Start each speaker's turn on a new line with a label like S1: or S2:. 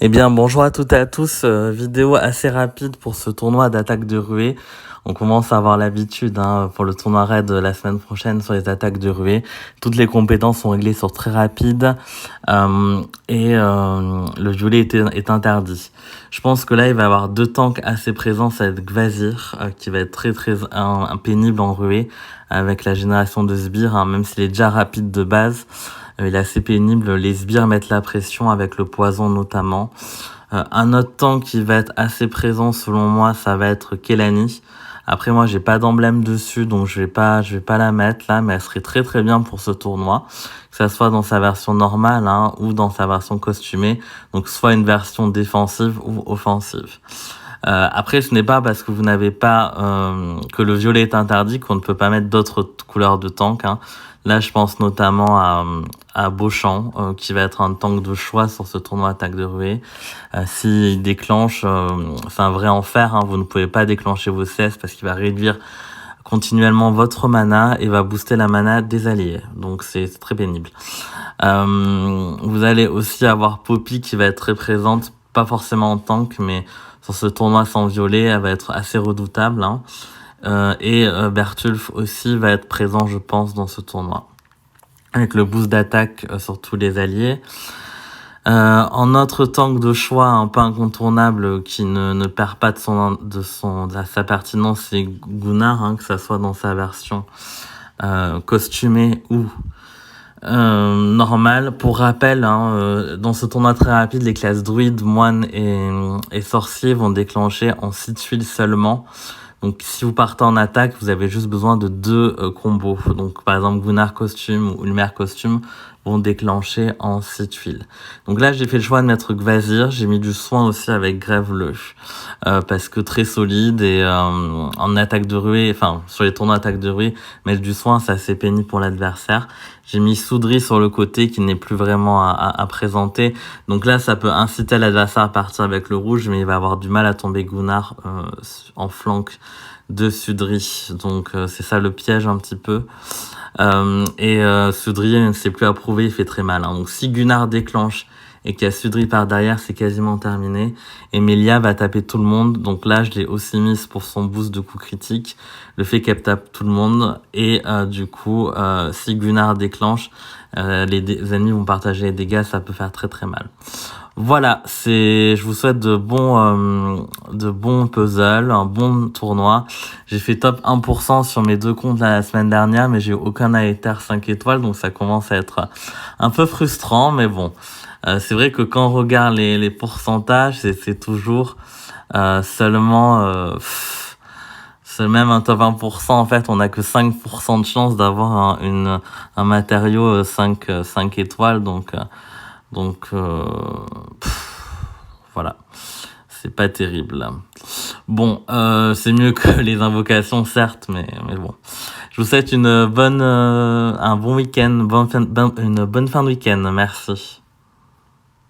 S1: Eh bien, bonjour à toutes et à tous. Vidéo assez rapide pour ce tournoi d'attaque de ruée. On commence à avoir l'habitude pour le tournoi raid la semaine prochaine sur les attaques de ruée. Toutes les compétences sont réglées sur très rapide le violet est interdit. Je pense que là, il va y avoir deux tanks assez présents. Ça va être Gvazir qui va être très pénible en ruée avec la génération de sbires, même s'il est déjà rapide de base. Il est assez pénible. Les sbires mettent la pression avec le poison notamment. Un autre tank qui va être assez présent selon moi, ça va être Kelani. Après moi j'ai pas d'emblème dessus donc je vais pas la mettre là, mais elle serait très bien pour ce tournoi, que ça soit dans sa version normale ou dans sa version costumée, donc soit une version défensive ou offensive. Après ce n'est pas parce que vous n'avez pas que le violet est interdit qu'on ne peut pas mettre d'autres couleurs de tank. Là je pense notamment à Beauchamp qui va être un tank de choix sur ce tournoi attaque de ruée. S'il déclenche, c'est un vrai enfer, vous ne pouvez pas déclencher vos CS parce qu'il va réduire continuellement votre mana et va booster la mana des alliés, donc c'est très pénible. Vous allez aussi avoir Poppy qui va être très présente, pas forcément en tank, mais sur ce tournoi sans violet, elle va être assez redoutable. Bertulf aussi va être présent, je pense, dans ce tournoi, avec le boost d'attaque sur tous les alliés. En autre tank de choix un peu incontournable qui ne perd pas de sa pertinence, c'est Gunnar, que ça soit dans sa version costumée ou normale. Pour rappel, dans ce tournoi très rapide, les classes druides, moines et sorciers vont déclencher en 6 tuiles seulement. Donc si vous partez en attaque, vous avez juste besoin de 2 combos. Donc par exemple Gunnar costume ou Ulmer costume vont déclencher en 6 tuiles. Donc là j'ai fait le choix de mettre Gvazir, j'ai mis du soin aussi avec Grève-Leu, parce que très solide et en attaque de ruée, sur les tournois attaque de ruée, mettre du soin c'est assez pénible pour l'adversaire. J'ai mis Soudri sur le côté qui n'est plus vraiment à présenter. Donc là ça peut inciter l'adversaire à partir avec le rouge, mais il va avoir du mal à tomber Gunnar en flanc de Sudri. Donc c'est ça le piège un petit peu. Sudri ne sait plus approuver, il fait très mal. Donc si Gunnar déclenche et qu'il y a Sudri par derrière, c'est quasiment terminé. Et Melia va taper tout le monde. Donc là, je l'ai aussi mise pour son boost de coup critique. Le fait qu'elle tape tout le monde. Et du coup, si Gunnar déclenche, les ennemis vont partager les dégâts. Ça peut faire très mal. Voilà, je vous souhaite de bons puzzles, un bon tournoi. J'ai fait top 1% sur mes 2 comptes la semaine dernière, mais j'ai eu aucun Aether 5 étoiles, donc ça commence à être un peu frustrant, mais bon. C'est vrai que quand on regarde les pourcentages, c'est toujours seulement même un top 1%, en fait, on a que 5% de chance d'avoir un matériau 5 étoiles, donc voilà, c'est pas terrible. Bon, c'est mieux que les invocations, certes, mais bon. Je vous souhaite un bon week-end, une bonne fin de week-end. Merci.